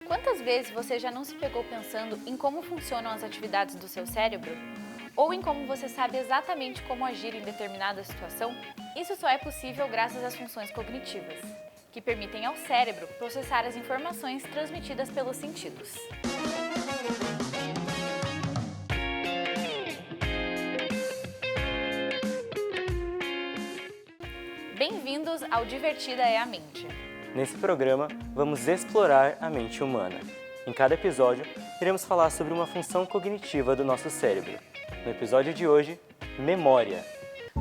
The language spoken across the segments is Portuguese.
Quantas vezes você já não se pegou pensando em como funcionam as atividades do seu cérebro? Ou em como você sabe exatamente como agir em determinada situação? Isso só é possível graças às funções cognitivas, que permitem ao cérebro processar as informações transmitidas pelos sentidos. Bem-vindos ao Divertida é a Mente. Nesse programa, vamos explorar a mente humana. Em cada episódio, iremos falar sobre uma função cognitiva do nosso cérebro. No episódio de hoje, memória.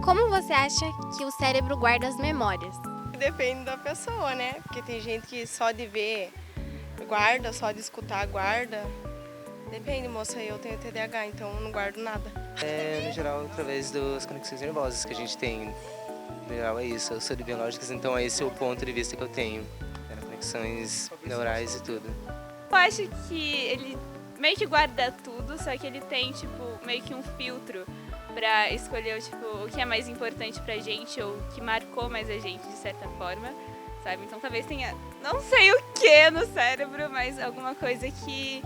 Como você acha que o cérebro guarda as memórias? Depende da pessoa, né? Porque tem gente que só de ver guarda, só de escutar guarda. Depende, moça, eu tenho TDAH, então eu não guardo nada. No geral, através das conexões nervosas que a gente tem. No geral é isso, eu sou de biológicas, então esse é o ponto de vista que eu tenho. Conexões neurais e tudo. Eu acho que ele meio que guarda tudo, só que ele tem, meio que um filtro pra escolher, o que é mais importante pra gente ou o que marcou mais a gente, de certa forma, sabe? Então talvez tenha, não sei o que no cérebro, mas alguma coisa que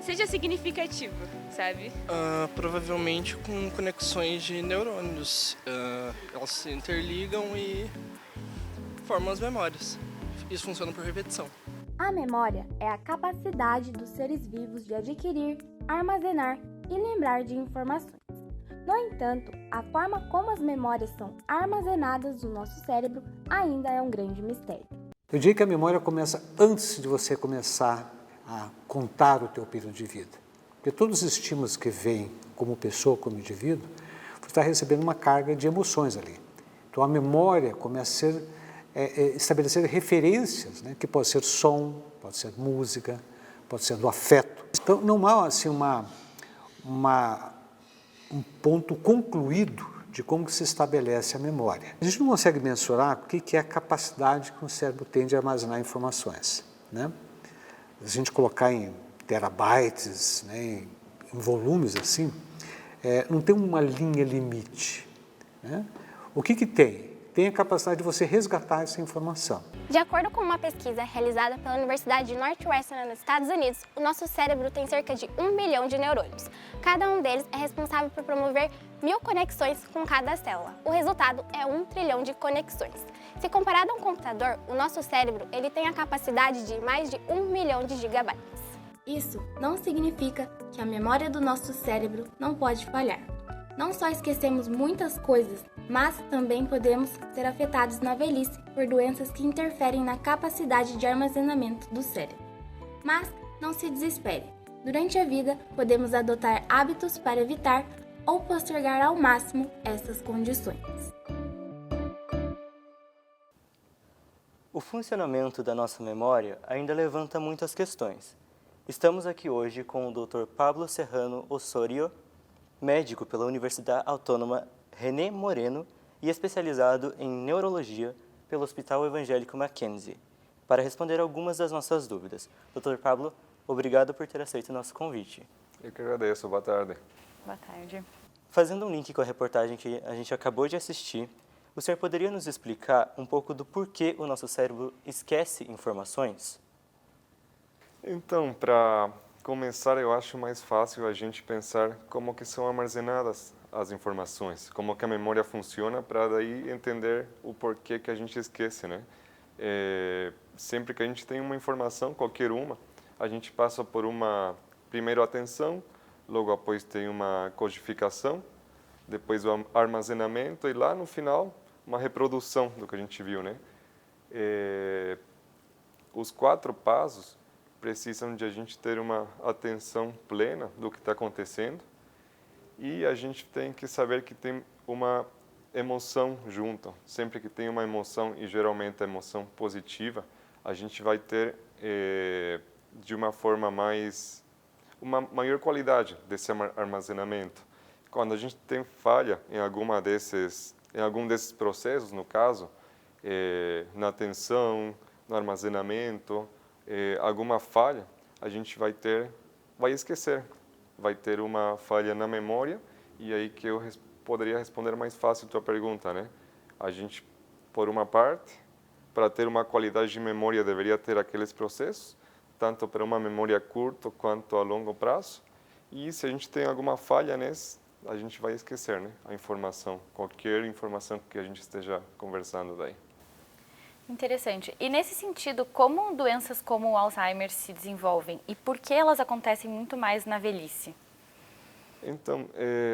seja significativo, sabe? Provavelmente com conexões de neurônios. Elas se interligam e formam as memórias. Isso funciona por repetição. A memória é a capacidade dos seres vivos de adquirir, armazenar e lembrar de informações. No entanto, a forma como as memórias são armazenadas no nosso cérebro ainda é um grande mistério. Eu digo que a memória começa antes de você começar a contar o teu período de vida. Porque todos os estímulos que vêm como pessoa, como indivíduo, você está recebendo uma carga de emoções ali. Então a memória começa a ser estabelecer referências, né, que pode ser som, pode ser música, pode ser do afeto. Então não há assim, um ponto concluído de como que se estabelece a memória. A gente não consegue mensurar o que é a capacidade que o cérebro tem de armazenar informações, né? Se a gente colocar em terabytes, né, em volumes assim, não tem uma linha limite, né? O que tem? Tem a capacidade de você resgatar essa informação. De acordo com uma pesquisa realizada pela Universidade de Northwestern nos Estados Unidos, o nosso cérebro tem cerca de 1 bilhão de neurônios. Cada um deles é responsável por promover 1000 conexões com cada célula. O resultado é 1 trilhão de conexões. Se comparado a um computador, o nosso cérebro ele tem a capacidade de mais de 1 milhão de gigabytes. Isso não significa que a memória do nosso cérebro não pode falhar. Não só esquecemos muitas coisas, mas também podemos ser afetados na velhice por doenças que interferem na capacidade de armazenamento do cérebro. Mas não se desespere. Durante a vida, podemos adotar hábitos para evitar ou postergar ao máximo essas condições. O funcionamento da nossa memória ainda levanta muitas questões. Estamos aqui hoje com o Dr. Pablo Serrano Osorio, médico pela Universidade Autônoma René Moreno e especializado em neurologia pelo Hospital Evangélico Mackenzie, para responder algumas das nossas dúvidas. Dr. Pablo, obrigado por ter aceito o nosso convite. Eu que agradeço. Boa tarde. Boa tarde. Fazendo um link com a reportagem que a gente acabou de assistir, o senhor poderia nos explicar um pouco do porquê o nosso cérebro esquece informações? Então, para começar, eu acho mais fácil a gente pensar como que são armazenadas as informações, como que a memória funciona, para daí entender o porquê que a gente esquece, né? Sempre que a gente tem uma informação, qualquer uma, a gente passa por uma, primeiro, atenção, logo após tem uma codificação, depois o armazenamento e lá no final, uma reprodução do que a gente viu, né? Os 4 passos precisam de a gente ter uma atenção plena do que está acontecendo e a gente tem que saber que tem uma emoção junto. Sempre que tem uma emoção, e geralmente a emoção positiva, a gente vai ter de uma forma uma maior qualidade desse armazenamento. Quando a gente tem falha em algum desses processos, no caso, na atenção, no armazenamento, alguma falha, a gente vai esquecer, vai ter uma falha na memória, e aí que eu poderia responder mais fácil a tua pergunta, né? A gente, por uma parte, para ter uma qualidade de memória, deveria ter aqueles processos, tanto para uma memória a curto quanto a longo prazo. E se a gente tem alguma falha nesse, a gente vai esquecer, né, a informação, qualquer informação que a gente esteja conversando daí. Interessante. E nesse sentido, como doenças como o Alzheimer se desenvolvem e por que elas acontecem muito mais na velhice? Então,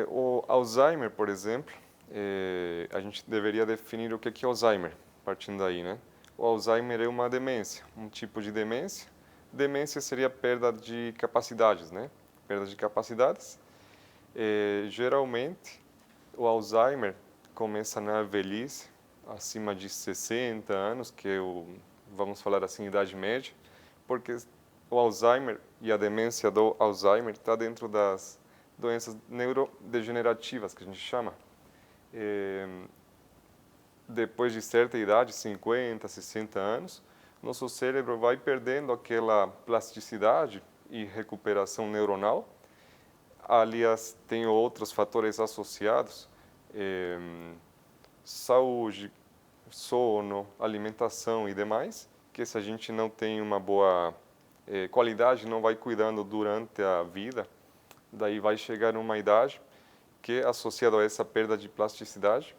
o Alzheimer, por exemplo, a gente deveria definir o que é Alzheimer, partindo daí, né? O Alzheimer é uma demência, um tipo de demência. Demência seria perda de capacidades, né? Perda de capacidades. Geralmente, o Alzheimer começa na velhice, acima de 60 anos, que é vamos falar assim, idade média, porque o Alzheimer e a demência do Alzheimer está dentro das doenças neurodegenerativas, que a gente chama. Depois de certa idade, 50, 60 anos, nosso cérebro vai perdendo aquela plasticidade e recuperação neuronal. Aliás, tem outros fatores associados, saúde, sono, alimentação e demais, que se a gente não tem uma boa qualidade, não vai cuidando durante a vida, daí vai chegar numa idade que é associada a essa perda de plasticidade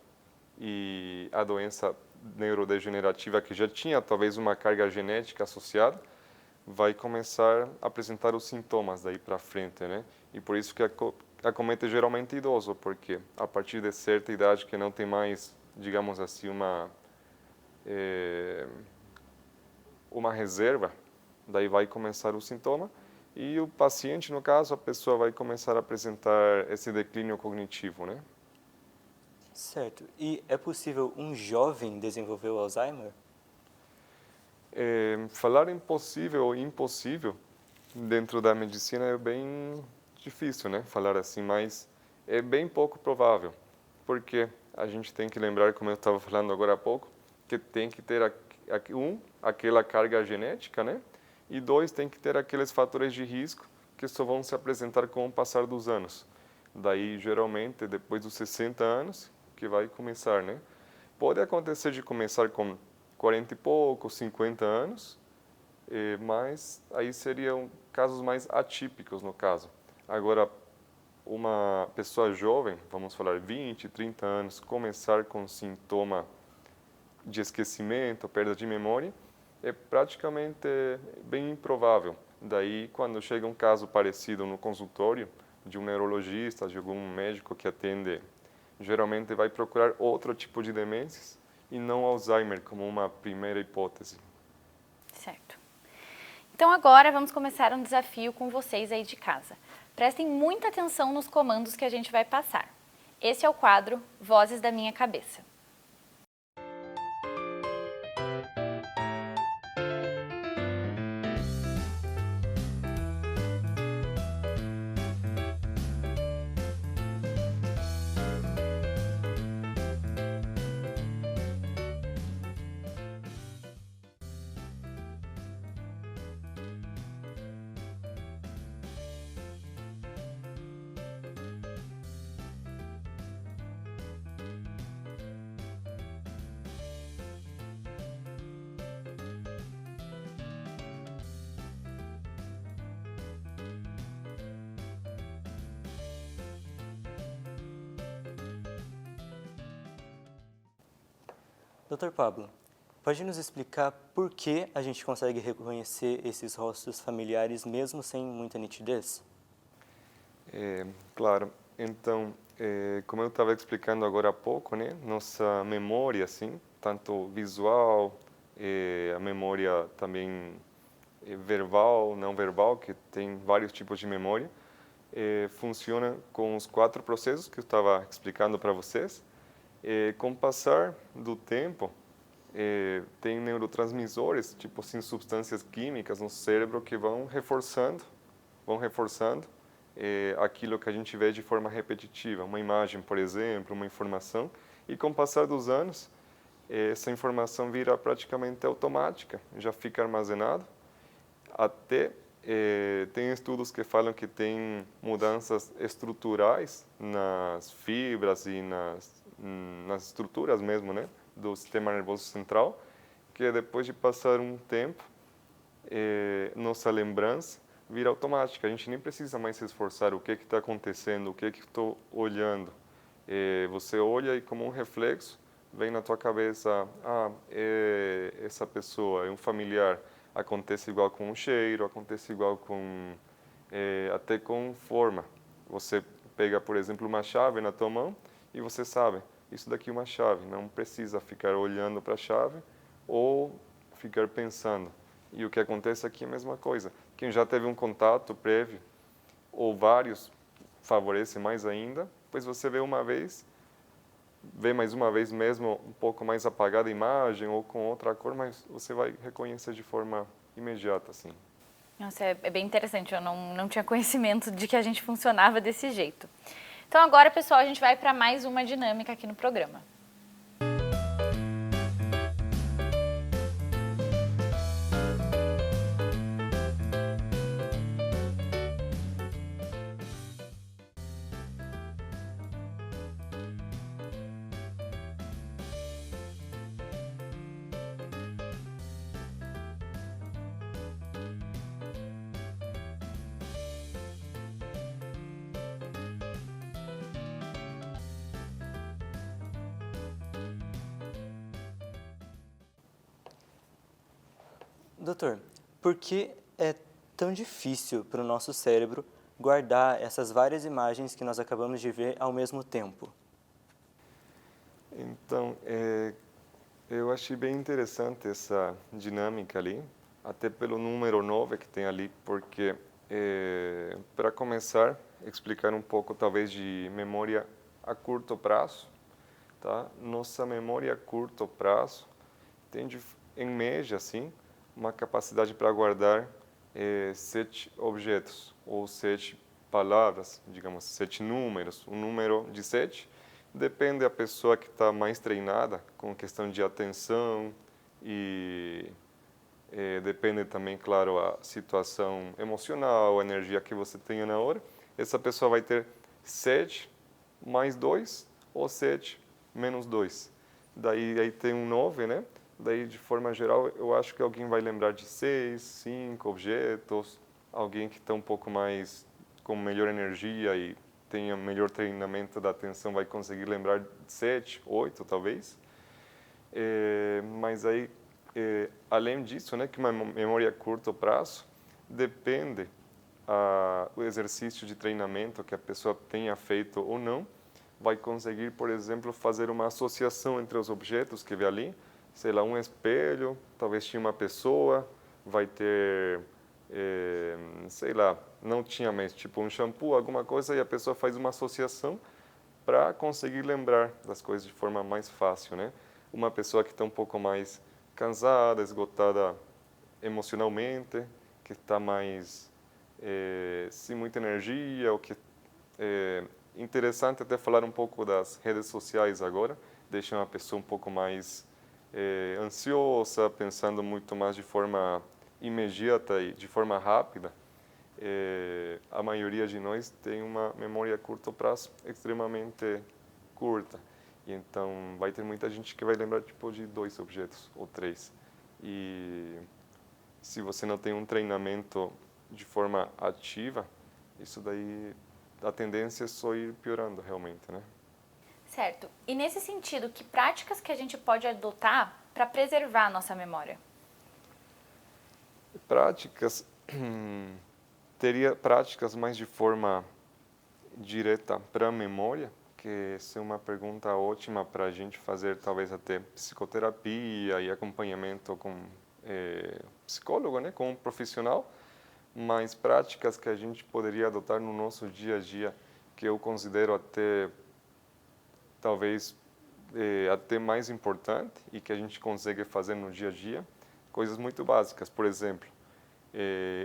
e a doença neurodegenerativa que já tinha talvez uma carga genética associada, vai começar a apresentar os sintomas daí para frente, né? E por isso que acomete geralmente idoso, porque a partir de certa idade que não tem mais, digamos assim, uma reserva, daí vai começar o sintoma e o paciente, no caso, a pessoa vai começar a apresentar esse declínio cognitivo, né? Certo. E é possível um jovem desenvolver o Alzheimer? Falar impossível ou impossível dentro da medicina é bem difícil, né? Falar assim, mas é bem pouco provável, porque a gente tem que lembrar, como eu estava falando agora há pouco, que tem que ter aquela carga genética, né? E dois, tem que ter aqueles fatores de risco que só vão se apresentar com o passar dos anos. Daí, geralmente, depois dos 60 anos, que vai começar, né? Pode acontecer de começar com 40 e pouco, 50 anos, mas aí seriam casos mais atípicos, no caso. Agora, uma pessoa jovem, vamos falar 20, 30 anos, começar com sintoma de esquecimento, perda de memória, é praticamente bem improvável. Daí, quando chega um caso parecido no consultório de um neurologista, de algum médico que atende, geralmente vai procurar outro tipo de demências e não Alzheimer como uma primeira hipótese. Certo. Então agora vamos começar um desafio com vocês aí de casa. Prestem muita atenção nos comandos que a gente vai passar. Esse é o quadro Vozes da Minha Cabeça. Dr. Pablo, pode nos explicar por que a gente consegue reconhecer esses rostos familiares mesmo sem muita nitidez? Claro. Então, como eu estava explicando agora há pouco, né, nossa memória, assim, tanto visual, a memória também verbal, não verbal, que tem vários tipos de memória, funciona com os 4 processos que eu estava explicando para vocês. Com o passar do tempo, tem neurotransmissores, tipo assim, substâncias químicas no cérebro que vão reforçando aquilo que a gente vê de forma repetitiva, uma imagem, por exemplo, uma informação, e com o passar dos anos, essa informação vira praticamente automática, já fica armazenado, até tem estudos que falam que tem mudanças estruturais nas fibras e nas estruturas mesmo, né, do sistema nervoso central, que depois de passar um tempo, nossa lembrança vira automática. A gente nem precisa mais se esforçar. O que está acontecendo? O que estou olhando? Você olha e, como um reflexo, vem na tua cabeça, essa pessoa é um familiar. Acontece igual com um cheiro, acontece igual com até com forma. Você pega, por exemplo, uma chave na tua mão e você sabe, isso daqui é uma chave. Não precisa ficar olhando para a chave ou ficar pensando. E o que acontece aqui é a mesma coisa. Quem já teve um contato prévio ou vários favorece mais ainda, pois você vê uma vez, vê mais uma vez mesmo um pouco mais apagada a imagem ou com outra cor, mas você vai reconhecer de forma imediata, assim. Nossa, é bem interessante, eu não tinha conhecimento de que a gente funcionava desse jeito. Então agora, pessoal, a gente vai para mais uma dinâmica aqui no programa. Doutor, por que é tão difícil para o nosso cérebro guardar essas várias imagens que nós acabamos de ver ao mesmo tempo? Então, eu achei bem interessante essa dinâmica ali, até pelo número 9 que tem ali, porque, para começar, explicar um pouco talvez de memória a curto prazo, tá? Nossa memória a curto prazo tem, em média, assim, uma capacidade para guardar 7 objetos, ou 7 palavras, digamos, 7 números. Um número de 7 depende da pessoa que está mais treinada com questão de atenção e depende também, claro, a situação emocional, a energia que você tenha na hora. Essa pessoa vai ter 7 mais 2 ou 7 menos 2. Daí aí tem um 9, né? Daí, de forma geral, eu acho que alguém vai lembrar de 6, 5 objetos. Alguém que está um pouco mais com melhor energia e tenha melhor treinamento da atenção vai conseguir lembrar de 7, 8 talvez. Mas aí, além disso, né, que uma memória a curto prazo depende o exercício de treinamento que a pessoa tenha feito ou não, vai conseguir, por exemplo, fazer uma associação entre os objetos que vê ali. Sei lá, um espelho, talvez tinha uma pessoa, vai ter, sei lá, não tinha mais, tipo um shampoo, alguma coisa, e a pessoa faz uma associação para conseguir lembrar das coisas de forma mais fácil, né? Uma pessoa que está um pouco mais cansada, esgotada emocionalmente, que está mais sem muita energia, o que interessante até falar um pouco das redes sociais agora, deixa uma pessoa um pouco mais ansiosa, pensando muito mais de forma imediata e de forma rápida. A maioria de nós tem uma memória a curto prazo extremamente curta. E então vai ter muita gente que vai lembrar tipo de 2 objetos ou 3. E se você não tem um treinamento de forma ativa, isso daí a tendência é só ir piorando realmente, né? Certo. E nesse sentido, que práticas que a gente pode adotar para preservar a nossa memória? Práticas, teria práticas mais de forma direta para a memória, que essa é uma pergunta ótima para a gente fazer, talvez até psicoterapia e acompanhamento com psicólogo, né, com um profissional, mas práticas que a gente poderia adotar no nosso dia a dia, que eu considero até talvez até mais importante e que a gente consegue fazer no dia a dia, coisas muito básicas, por exemplo,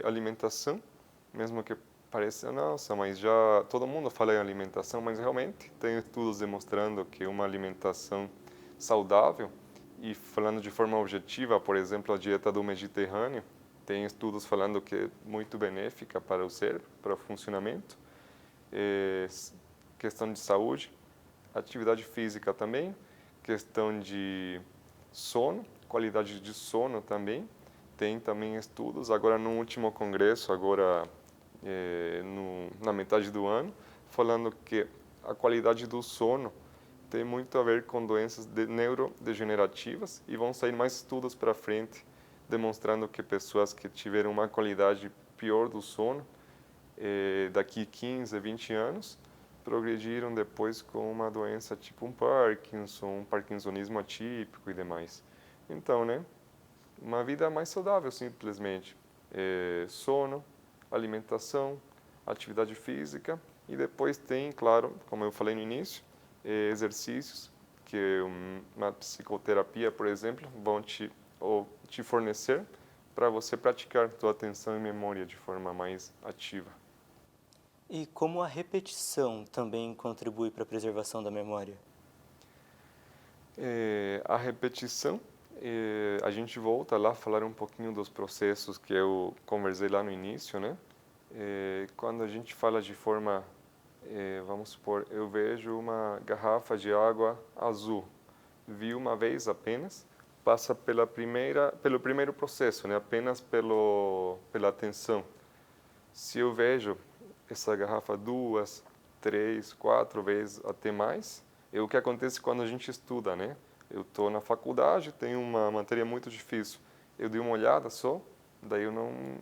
alimentação, mesmo que pareça, nossa, mas já todo mundo fala em alimentação, mas realmente tem estudos demonstrando que uma alimentação saudável, e falando de forma objetiva, por exemplo, a dieta do Mediterrâneo, tem estudos falando que é muito benéfica para o cérebro, para o funcionamento, questão de saúde, atividade física também, questão de sono, qualidade de sono também. tem também estudos, agora no último congresso, agora na metade do ano, falando que a qualidade do sono tem muito a ver com doenças neurodegenerativas e vão sair mais estudos para frente demonstrando que pessoas que tiveram uma qualidade pior do sono, daqui 15, 20 anos, progrediram depois com uma doença tipo um Parkinson, um parkinsonismo atípico e demais. Então, né, uma vida mais saudável, simplesmente. Sono, alimentação, atividade física e depois tem, claro, como eu falei no início, exercícios que uma psicoterapia, por exemplo, vão te fornecer para você praticar tua atenção e memória de forma mais ativa. E como a repetição também contribui para a preservação da memória? A repetição, a gente volta lá a falar um pouquinho dos processos que eu conversei lá no início, né? Quando a gente fala de forma, vamos supor, eu vejo uma garrafa de água azul, vi uma vez apenas, passa pelo primeiro processo, né? Apenas pela atenção. Se eu vejo essa garrafa 2, 3, 4 vezes até mais, é o que acontece quando a gente estuda, né? Eu estou na faculdade, tenho uma matéria muito difícil, eu dei uma olhada só, daí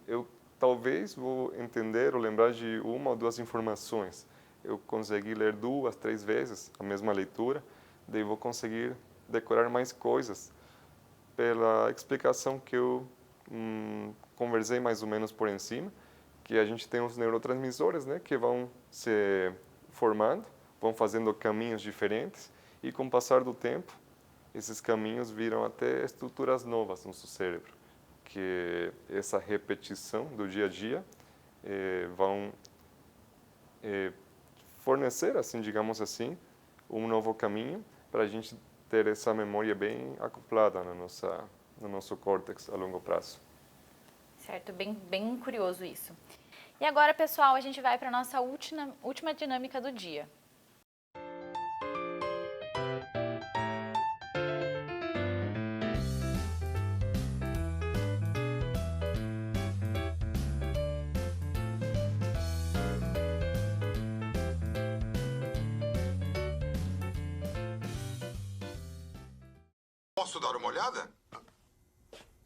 eu talvez vou entender ou lembrar de uma ou duas informações. Eu consegui ler 2, 3 vezes a mesma leitura, daí vou conseguir decorar mais coisas pela explicação que eu conversei mais ou menos por cima, que a gente tem os neurotransmissores, né, que vão se formando, vão fazendo caminhos diferentes e com o passar do tempo, esses caminhos viram até estruturas novas no nosso cérebro, que essa repetição do dia a dia vão fornecer, assim, digamos assim, um novo caminho para a gente ter essa memória bem acoplada no nosso córtex a longo prazo. Certo, bem curioso isso. E agora, pessoal, a gente vai para a nossa última dinâmica do dia. Posso dar uma olhada?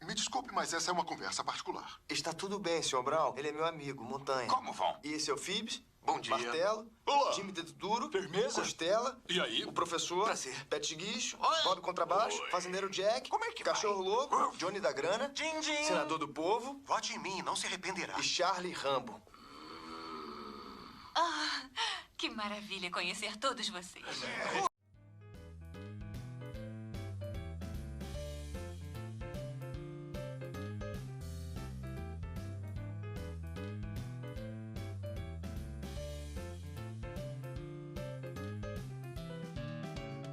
Me desculpe, mas essa é uma conversa particular. Está tudo bem, Sr. Brown. Ele é meu amigo, Montanha. Como vão? E esse é o Phoebs? Bom dia. Martelo. Olá. Jimmy Dedo Duro. Firmeza. Costela. E aí? O professor. Prazer. Pet Guicho. Oi. Bob Contrabaixo. Oi. Fazendeiro Jack. Como é que Cachorro vai? Louco. Johnny da Grana. Din, din. Senador do Povo. Vote em mim, não se arrependerá. E Charlie Rambo. Ah, que maravilha conhecer todos vocês.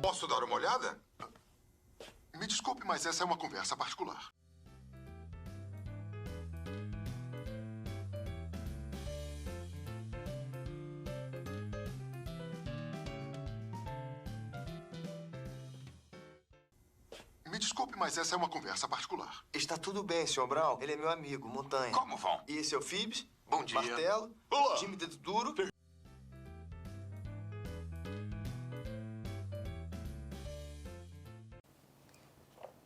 Posso dar uma olhada? Me desculpe, mas essa é uma conversa particular. Me desculpe, mas essa é uma conversa particular. Está tudo bem, Sr. Brown. Ele é meu amigo, Montanha. Como vão? E esse é o Phoebs? Bom dia. Martelo. Olá. Jimmy Dedo Duro.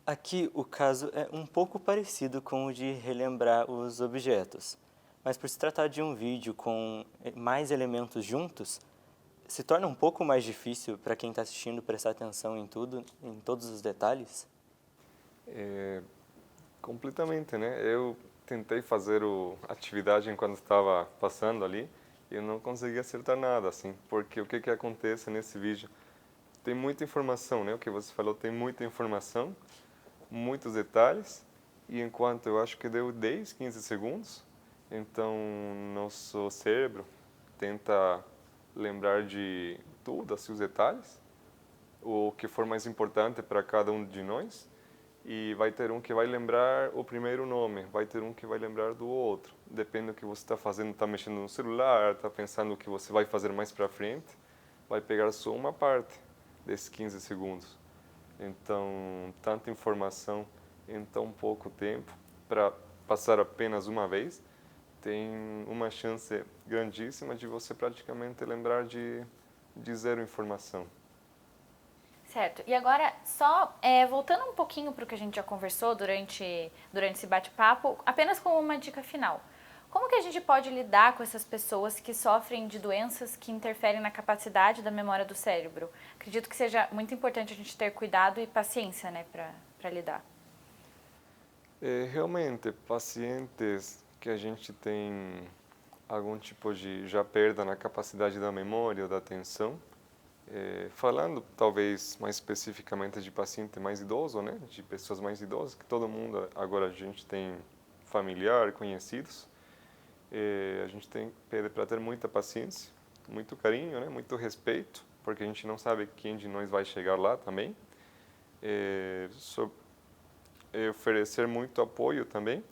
Aqui o caso é um pouco parecido com o de relembrar os objetos, mas por se tratar de um vídeo com mais elementos juntos, se torna um pouco mais difícil para quem está assistindo prestar atenção em tudo, em todos os detalhes? Completamente, né? Eu tentei fazer a atividade enquanto estava passando ali e eu não consegui acertar nada, assim, porque o que acontece nesse vídeo? Tem muita informação, né? O que você falou, tem muita informação, muitos detalhes, e enquanto eu acho que deu 10, 15 segundos, então nosso cérebro tenta lembrar de tudo, assim, os detalhes, o que for mais importante para cada um de nós, e vai ter um que vai lembrar o primeiro nome, vai ter um que vai lembrar do outro, depende do que você está fazendo, está mexendo no celular, está pensando o que você vai fazer mais para frente, vai pegar só uma parte desses 15 segundos. Então, tanta informação em tão pouco tempo para passar apenas uma vez, tem uma chance grandíssima de você praticamente lembrar de zero informação. Certo. E agora, só voltando um pouquinho para o que a gente já conversou durante esse bate-papo, apenas como uma dica final. Como que a gente pode lidar com essas pessoas que sofrem de doenças que interferem na capacidade da memória do cérebro? Acredito que seja muito importante a gente ter cuidado e paciência, né, para lidar. Realmente, pacientes que a gente tem algum tipo de já perda na capacidade da memória ou da atenção, falando talvez mais especificamente de paciente mais idoso, né, de pessoas mais idosas, que todo mundo agora a gente tem familiar, conhecidos, a gente tem para ter muita paciência, muito carinho, né, muito respeito, porque a gente não sabe quem de nós vai chegar lá também. Oferecer muito apoio também,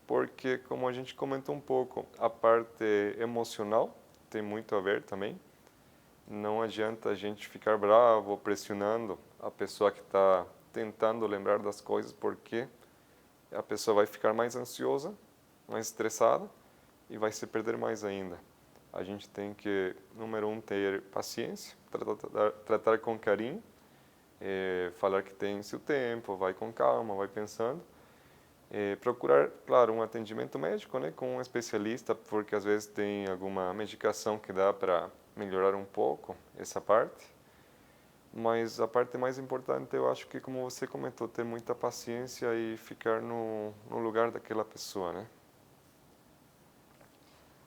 porque como a gente comentou um pouco, a parte emocional tem muito a ver também. Não adianta a gente ficar bravo, pressionando a pessoa que está tentando lembrar das coisas, porque a pessoa vai ficar mais ansiosa, mais estressada e vai se perder mais ainda. A gente tem que, número 1, ter paciência, tratar com carinho, falar que tem seu tempo, vai com calma, vai pensando. Procurar, claro, um atendimento médico, né, com um especialista, porque às vezes tem alguma medicação que dá para melhorar um pouco essa parte. Mas a parte mais importante, eu acho que, como você comentou, ter muita paciência e ficar no lugar daquela pessoa, né?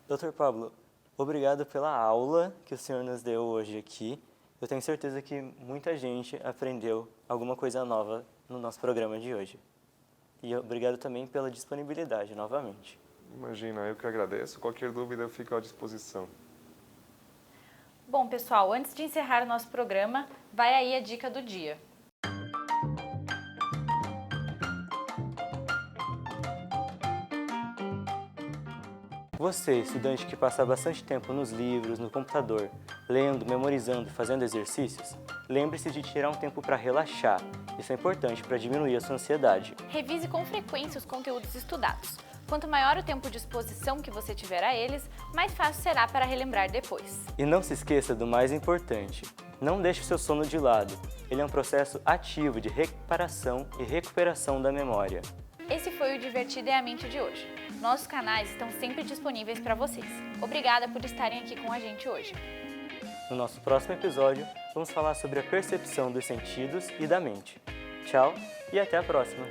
Dr. Pablo, obrigado pela aula que o senhor nos deu hoje aqui. Eu tenho certeza que muita gente aprendeu alguma coisa nova no nosso programa de hoje. E obrigado também pela disponibilidade, novamente. Imagina, eu que agradeço. Qualquer dúvida eu fico à disposição. Bom, pessoal, antes de encerrar o nosso programa, vai aí a dica do dia. Você, estudante que passa bastante tempo nos livros, no computador, lendo, memorizando e fazendo exercícios, lembre-se de tirar um tempo para relaxar. Isso é importante para diminuir a sua ansiedade. Revise com frequência os conteúdos estudados. Quanto maior o tempo de exposição que você tiver a eles, mais fácil será para relembrar depois. E não se esqueça do mais importante. Não deixe o seu sono de lado. Ele é um processo ativo de reparação e recuperação da memória. Esse foi o Divertida é a Mente de hoje. Nossos canais estão sempre disponíveis para vocês. Obrigada por estarem aqui com a gente hoje. No nosso próximo episódio, vamos falar sobre a percepção dos sentidos e da mente. Tchau e até a próxima!